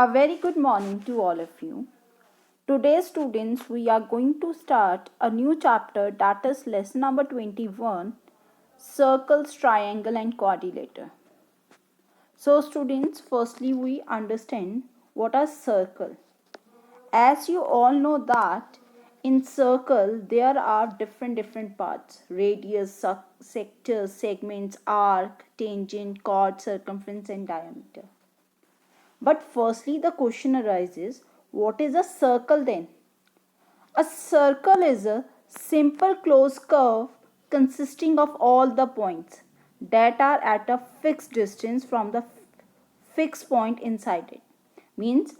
A very good morning to all of you. Today, students, we are going to start a new chapter, that is lesson number 21, circles, triangle and quadrilateral. So, students, firstly we understand what a circle. As you all know that in circle there are different parts: radius, sectors, segments, arc, tangent, chord, circumference and diameter. But firstly, the question arises, what is a circle then? A circle is a simple closed curve consisting of all the points that are at a fixed distance from the fixed point inside it. Means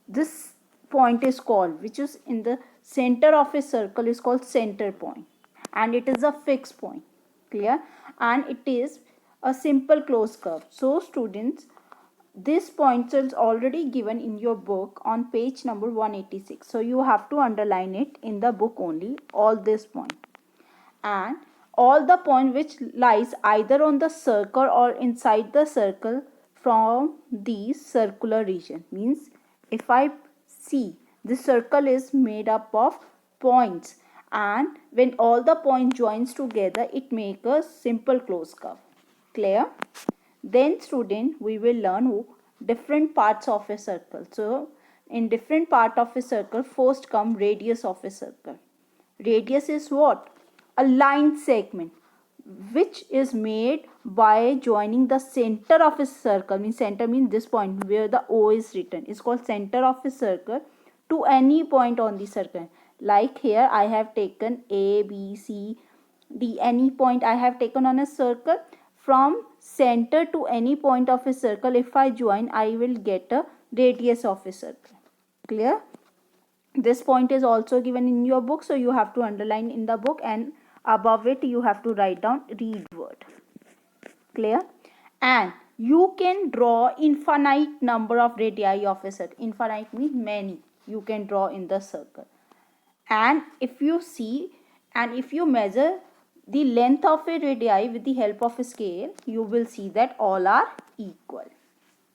this point is called, which is in the center of a circle, is called center point, and it is a fixed point. Clear? And it is a simple closed curve. So students, this point is already given in your book on page number 186. So you have to underline it in the book only, all this point. And all the point which lies either on the circle or inside the circle from the circular region. Means if I see this circle is made up of points, and when all the points joins together it makes a simple closed curve. Clear? Then student, we will learn different parts of a circle. So in different part of a circle, first come radius of a circle. Radius is what? A line segment which is made by joining the center of a circle. Means center means this point where the O is written is called center of a circle to any point on the circle. Like here I have taken A, B, C, D, any point I have taken on a circle. From center to any point of a circle, if I join, I will get a radius of a circle. Clear? This point is also given in your book, so you have to underline in the book, and above it you have to write down read word. Clear? And you can draw infinite number of radii of a circle. Infinite means many you can draw in the circle. And if you see, and if you measure the length of a radii with the help of a scale, you will see that all are equal.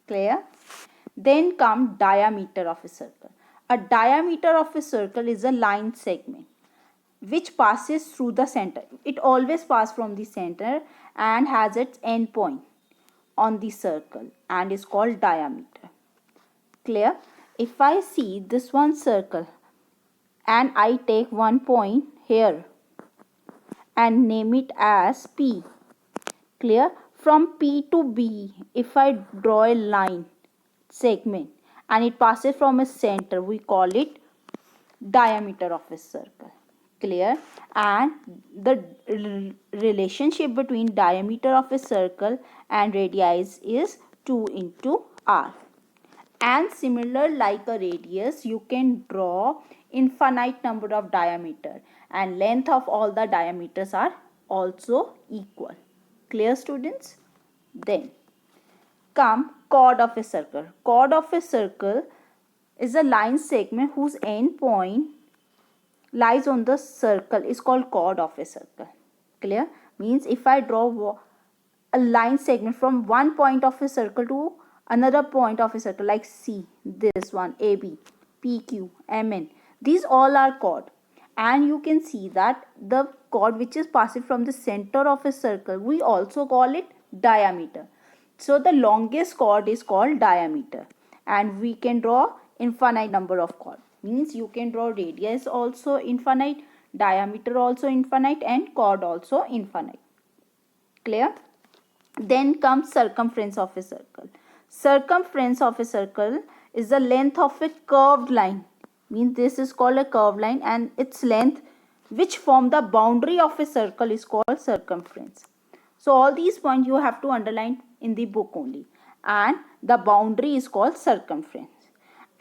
Clear? Then come diameter of a circle. A diameter of a circle is a line segment which passes through the center. It always passes from the center and has its end point on the circle and is called diameter. Clear? If I see this one circle and I take one point here and name it as P. Clear? From P to B, if I draw a line segment and it passes from a center, we call it diameter of a circle. Clear? And the relationship between diameter of a circle and radii is 2 into r. And similar like a radius, you can draw infinite number of diameter, and length of all the diameters are also equal. Clear, students? Then come chord of a circle. Chord of a circle is a line segment whose end point lies on the circle is called chord of a circle. Clear? Means if I draw a line segment from one point of a circle to another point of a circle, like C, this one, AB, PQ, MN, these all are chord. And you can see that the chord which is passing from the center of a circle, we also call it diameter. So the longest chord is called diameter, and we can draw infinite number of chord. Means you can draw radius also infinite, diameter also infinite, and chord also infinite. Clear? Then comes circumference of a circle. Circumference of a circle is the length of a curved line. Means this is called a curved line, and its length which form the boundary of a circle is called circumference. So all these points you have to underline in the book only, and the boundary is called circumference.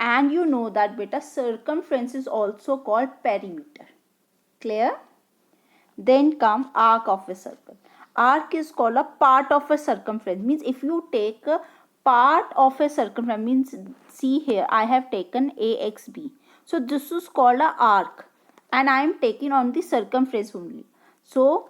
And you know that beta, circumference is also called perimeter. Clear? Then come arc of a circle. Arc is called a part of a circumference. Means if you take a part of a circumference, means see here I have taken AXB. So this is called a arc, and I am taking on the circumference only. So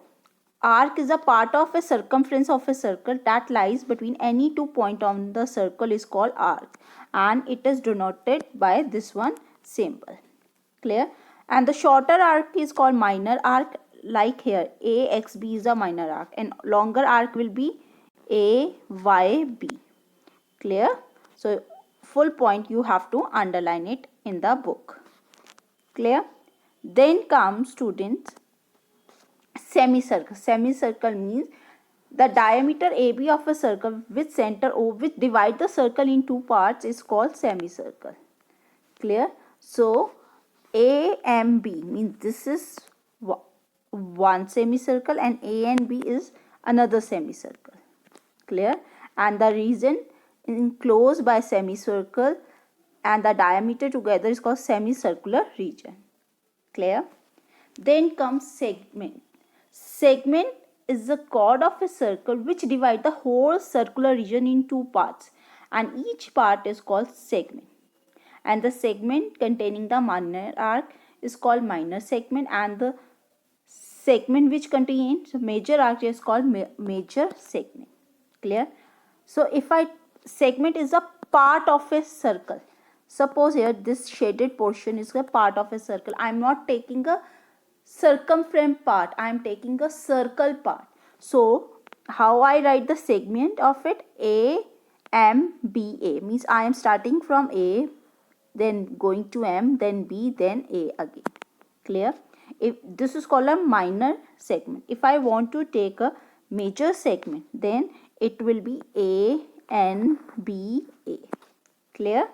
arc is a part of a circumference of a circle that lies between any 2 points on the circle is called arc, and it is denoted by this one symbol. Clear? And the shorter arc is called minor arc, like here AXB is a minor arc, and longer arc will be AYB. Clear? So full point you have to underline it in the book. Clear? Then comes, students, semicircle. Semicircle means the diameter AB of a circle with center O, which divide the circle in two parts, is called semicircle. Clear? So A and B means this is one semicircle and A and B is another semicircle. Clear? And the region enclosed by semicircle and the diameter together is called semicircular region. Clear? Then comes segment. Segment is the chord of a circle which divide the whole circular region in two parts, and each part is called segment. And the segment containing the minor arc is called minor segment, and the segment which contains major arc is called major segment. Clear? So if segment is a part of a circle. Suppose here this shaded portion is a part of a circle. I am not taking a circumference part, I am taking a circle part. So how I write the segment of it? AMBA means I am starting from A, then going to M, then B, then A again. Clear? If this is called a minor segment. If I want to take a major segment, then it will be ANBA. Clear?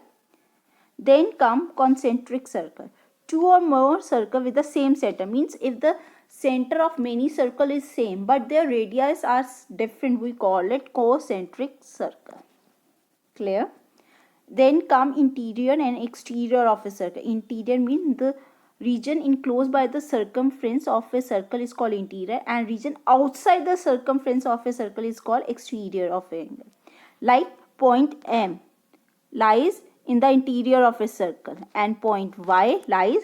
Then come concentric circle. Two or more circle with the same center means if the center of many circle is same but their radius are different, we call it concentric circle. Clear? Then come interior and exterior of a circle. Interior means the region enclosed by the circumference of a circle is called interior, and region outside the circumference of a circle is called exterior of an angle. Like point M lies in the interior of a circle and point Y lies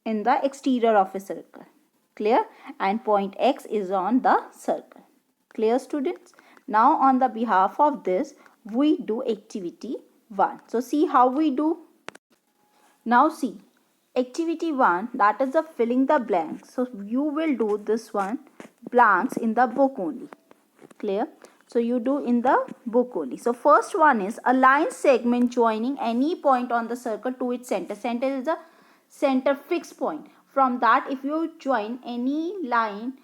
in the exterior of a circle. Clear? And point X is on the circle. Clear, students? Now on the behalf of this, we do activity 1. So see how we do. Now see, activity 1, that is the filling the blanks. So you will do this one blanks in the book only. Clear? So you do in the book only. So first one is a line segment joining any point on the circle to its center. Center is the center fixed point. From that, if you join any line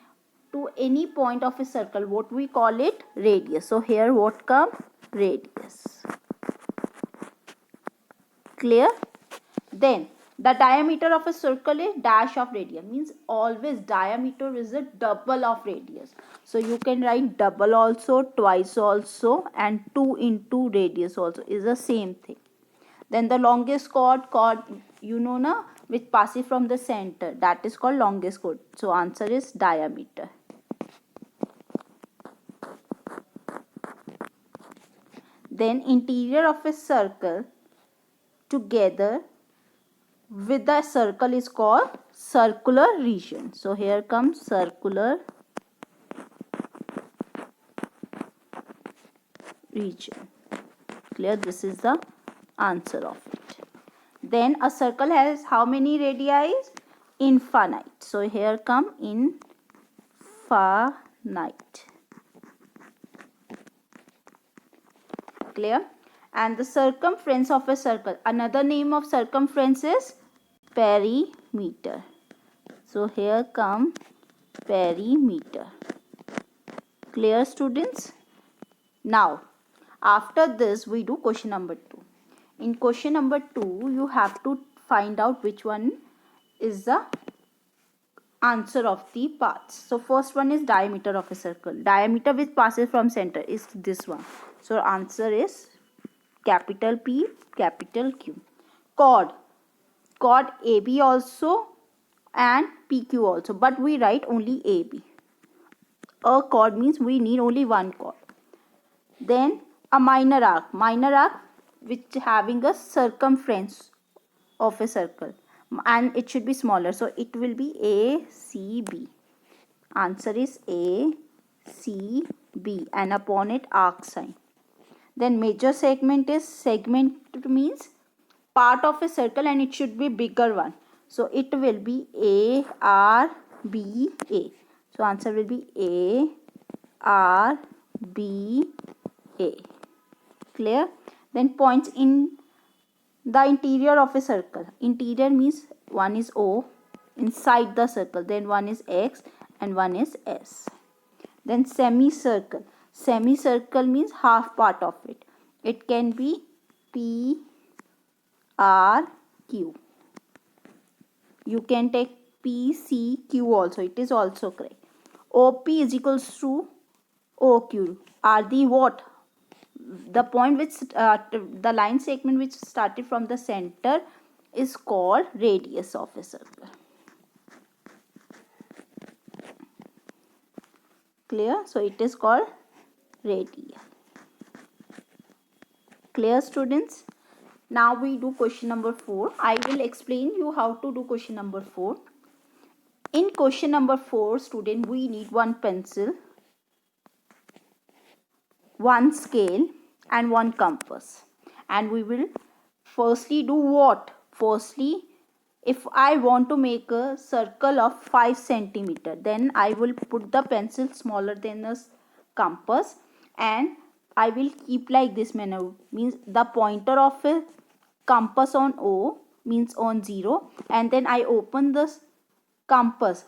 to any point of a circle, what we call it? Radius. So here what comes? Radius. Clear? Then the diameter of a circle is dash of radius, means always diameter is a double of radius. So you can write double also, twice also, and 2 into radius also is the same thing. Then the longest chord you know na, which passes from the center, that is called longest chord. So answer is diameter. Then interior of a circle together with the circle is called circular region. So here comes circular region. Clear? This is the answer of it. Then a circle has how many radii? Infinite. So here come infinite. Clear? And the circumference of a circle, another name of circumference is perimeter. So here come perimeter. Clear, students? Now after this we do question number 2. In question number 2 you have to find out which one is the answer of the parts. So first one is diameter of a circle. Diameter which passes from center is this one. So answer is capital P, capital Q. Chord AB also and PQ also, but we write only AB. A chord means we need only one chord. Then a minor arc which having a circumference of a circle, and it should be smaller, so it will be ACB. Answer is A, C, B, and upon it arc sign. Then major segment means part of a circle and it should be bigger one. So it will be A, R, B, A. So answer will be A, R, B, A. Clear? Then points in the interior of a circle. Interior means one is O inside the circle, then one is X and one is S. Then semicircle. Semicircle means half part of it. It can be P, R, Q. You can take P, C, Q also. It is also correct. OP is equals to OQ. Are the what? The point which the line segment which started from the center is called radius of a circle. Clear? So it is called radius. Clear, students? Now we do question number 4. I will explain you how to do question number 4. In question number 4, student, we need one pencil, one scale and one compass. And we will firstly do what? Firstly, if I want to make a circle of 5 centimeter, then I will put the pencil smaller than the compass and I will keep like this manner. Means the pointer of a compass on O means on 0, and then I open the compass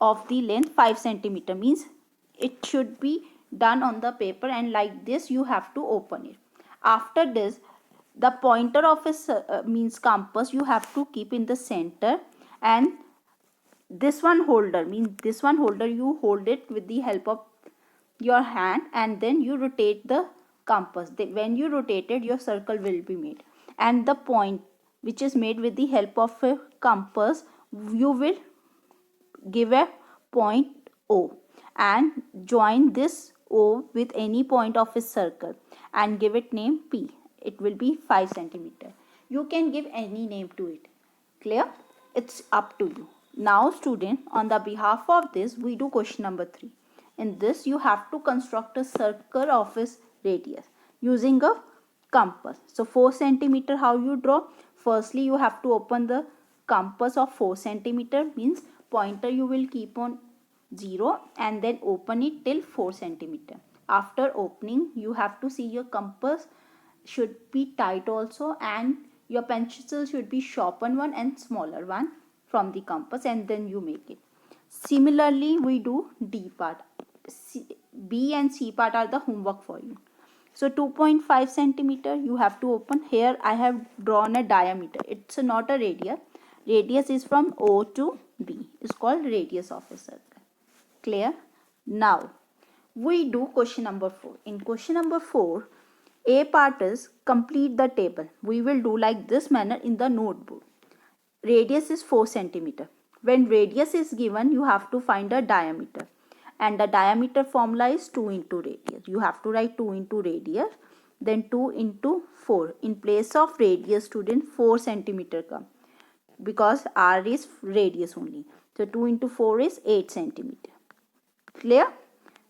of the length 5 centimeter, means it should be done on the paper, and like this you have to open it. After this, the pointer of a means compass you have to keep in the center, and this one holder means this one holder you hold it with the help of your hand, and then you rotate the compass. When you rotate it, your circle will be made, and the point which is made with the help of a compass, you will give a point O and join this O with any point of a circle and give it name P. It will be 5 centimeter. You can give any name to it. Clear? It's up to you. Now student, on the behalf of this, we do question number 3. In this, you have to construct a circle of its radius using a compass. So 4 centimeter, how you draw? Firstly, you have to open the compass of 4 centimeter, means pointer you will keep on 0 and then open it till 4 centimeter. After opening, you have to see your compass should be tight also, and your pencil should be sharpened one and smaller one from the compass, and then you make it. Similarly, we do D part. B and C part are the homework for you. So 2.5 centimeter you have to open. Here I have drawn a diameter. It's not a radius. Radius is from O to B. It's called radius of a circle. Clear? Now we do question number 4. In question number 4, A part is complete the table. We will do like this manner in the notebook. Radius is 4 centimeter. When radius is given, you have to find a diameter. And the diameter formula is 2 into radius. You have to write 2 into radius. Then 2 into 4. In place of radius, student, 4 centimeter come. Because R is radius only. So 2 into 4 is 8 centimeter. Clear?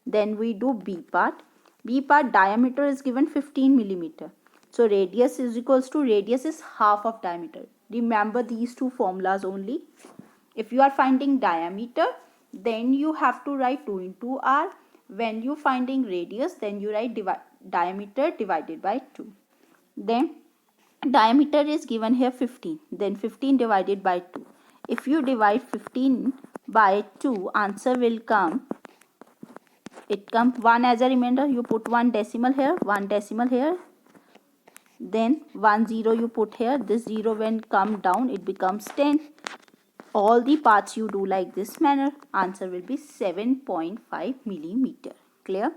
Then we do B part. B part diameter is given 15 millimeter. So radius is equals to radius is half of diameter. Remember these two formulas only. If you are finding diameter, then you have to write 2 into R. When you finding radius, then you write diameter divided by 2. Then diameter is given here 15. Then 15 divided by 2. If you divide 15 by 2, answer will come. It comes 1 as a remainder. You put 1 decimal here, 1 decimal here. Then 1 0 you put here. This 0 when come down, it becomes 10. All the parts you do like this manner. Answer will be 7.5 millimeter. Clear?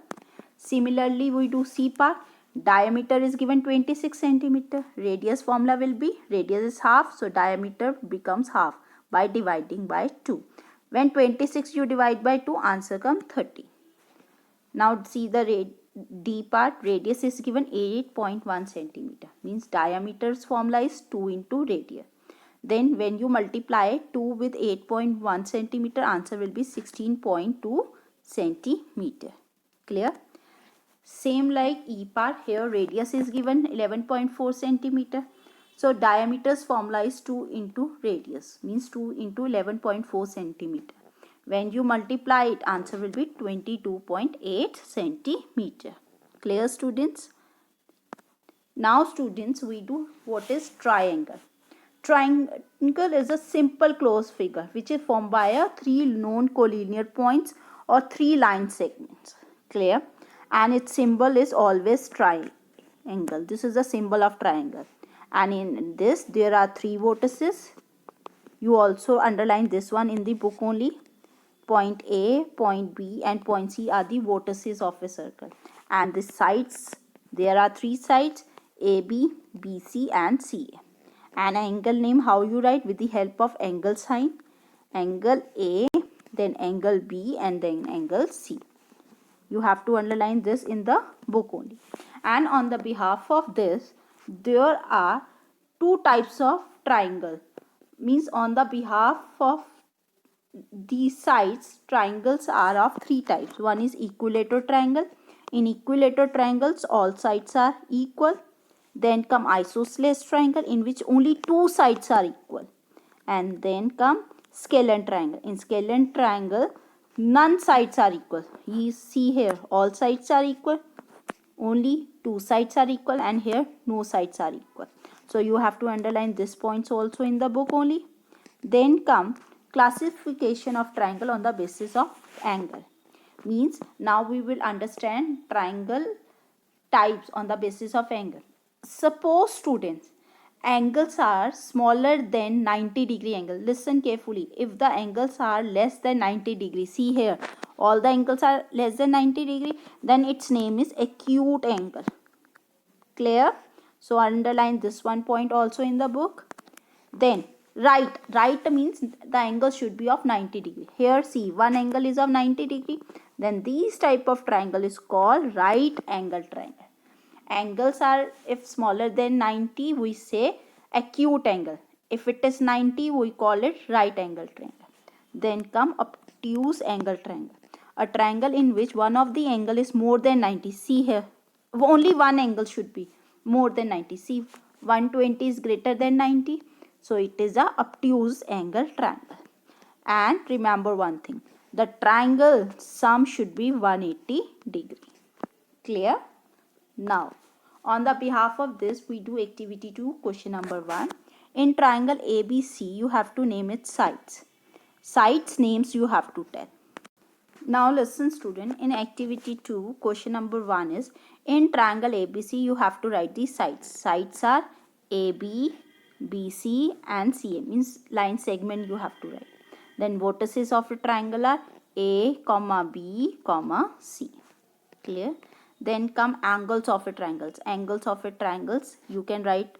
Similarly, we do C part. Diameter is given 26 centimeter. Radius formula will be radius is half, so diameter becomes half by dividing by 2. When 26 you divide by 2, answer comes 30. Now see the D part. Radius is given 8.1 centimeter. Means diameter's formula is 2 into radius. Then when you multiply 2 with 8.1 centimeter, answer will be 16.2 centimeter. Clear? Same like E part, here radius is given 11.4 centimeter. So diameter's formula is 2 into radius, means 2 into 11.4 centimeter. When you multiply it, answer will be 22.8 centimeter. Clear, students? Now students, we do what is triangle. Triangle is a simple closed figure which is formed by a 3 known collinear points or 3 line segments. Clear? And its symbol is always triangle. This is the symbol of triangle. And in this there are 3 vertices. You also underline this one in the book only. Point A, point B and point C are the vertices of a circle. And the sides, there are 3 sides, AB, BC and CA. An angle name, how you write? With the help of angle sign. Angle A, then angle B and then angle C. You have to underline this in the book only. And on the behalf of this, there are 2 types of triangle. Means on the behalf of these sides, triangles are of 3 types. One is equilateral triangle. In equilateral triangles, all sides are equal. Then come isosceles triangle, in which only 2 sides are equal. And then come scalene triangle. In scalene triangle, none sides are equal. You see here, all sides are equal. Only 2 sides are equal, and here no sides are equal. So you have to underline these points also in the book only. Then come classification of triangle on the basis of angle. Means now we will understand triangle types on the basis of angle. Suppose students, angles are smaller than 90 degree angle. Listen carefully. If the angles are less than 90 degree, see here, all the angles are less than 90 degree, then its name is acute angle. Clear? So underline this one point also in the book. Then right means the angle should be of 90 degree. Here see, one angle is of 90 degree. Then these type of triangle is called right angle triangle. Angles are, if smaller than 90, we say acute angle. If it is 90, we call it right angle triangle. Then come obtuse angle triangle. A triangle in which one of the angle is more than 90. See here, only one angle should be more than 90. See, 120 is greater than 90. So it is a obtuse angle triangle. And remember one thing, the triangle sum should be 180 degree. Clear? Now, on the behalf of this, we do activity 2, question number 1. In triangle ABC, you have to name its sides. Sides names you have to tell. Now listen student, in activity 2, question number 1 is, in triangle ABC, you have to write the sides. Sides are AB, BC and CA, means line segment you have to write. Then vertices of a triangle are A, B, C. Clear? Then come angles of a triangles. Angles of a triangles, you can write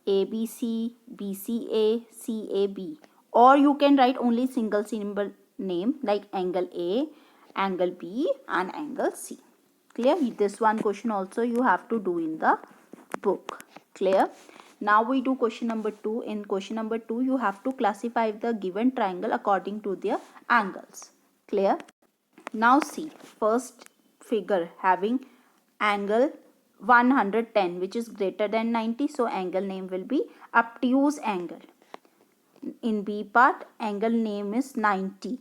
ABC, BCA, CAB, or you can write only single symbol name like angle A, angle B and angle C. Clear? This one question also you have to do in the book. Clear? Now we do question number 2. In question number 2, you have to classify the given triangle according to their angles. Clear? Now see, first figure having angle 110, which is greater than 90. So angle name will be obtuse angle. In B part, angle name is 90.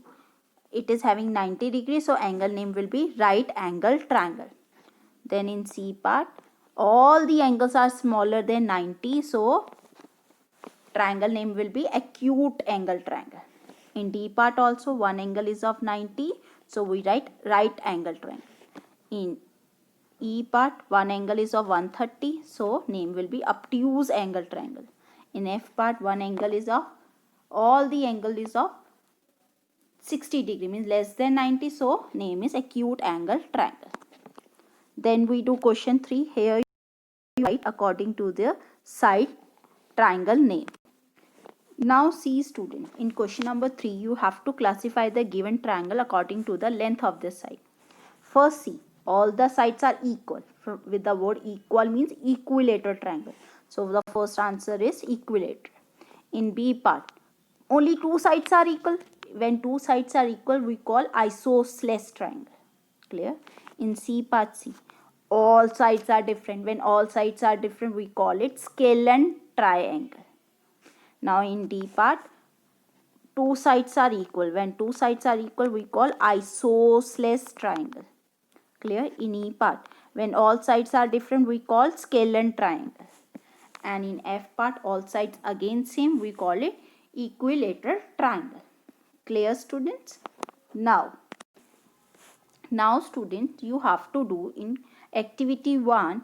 It is having 90 degrees. So angle name will be right angle triangle. Then in C part, all the angles are smaller than 90. So triangle name will be acute angle triangle. In D part also, one angle is of 90. So we write right angle triangle. In E part, one angle is of 130. So name will be obtuse angle triangle. In F part, one angle is of, all the angle is of 60 degree, means less than 90. So name is acute angle triangle. Then we do question 3. Here you write according to the side triangle name. Now see student, in question number 3, you have to classify the given triangle according to the length of the side. First see, all the sides are equal. With the word equal means equilateral triangle. So the first answer is equilateral. In B part, only two sides are equal. When two sides are equal, we call isosceles triangle. Clear? In C part C, all sides are different. When all sides are different, we call it scalene triangle. Now in D part, two sides are equal. When two sides are equal, we call isosceles triangle. Clear? In E part, when all sides are different, we call scalene triangle. And in F part, all sides again same, we call it equilateral triangle. Clear, students? Now students, you have to do in activity 1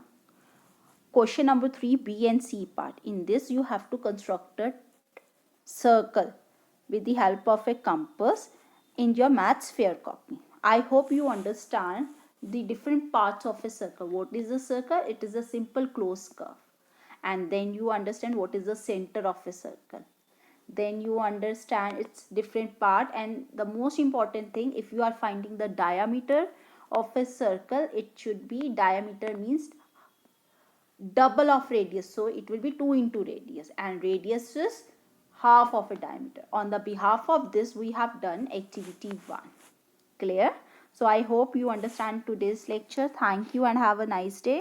question number 3 B and C part. In this you have to construct a circle with the help of a compass in your maths fair copy. I hope you understand the different parts of a circle. What is a circle? It is a simple closed curve. And then you understand what is the center of a circle. Then you understand its different part, and the most important thing, if you are finding the diameter of a circle, it should be, diameter means double of radius, so it will be 2 into radius, and radius is half of a diameter. On the behalf of this, we have done activity 1. Clear? So I hope you understand today's lecture. Thank you and have a nice day.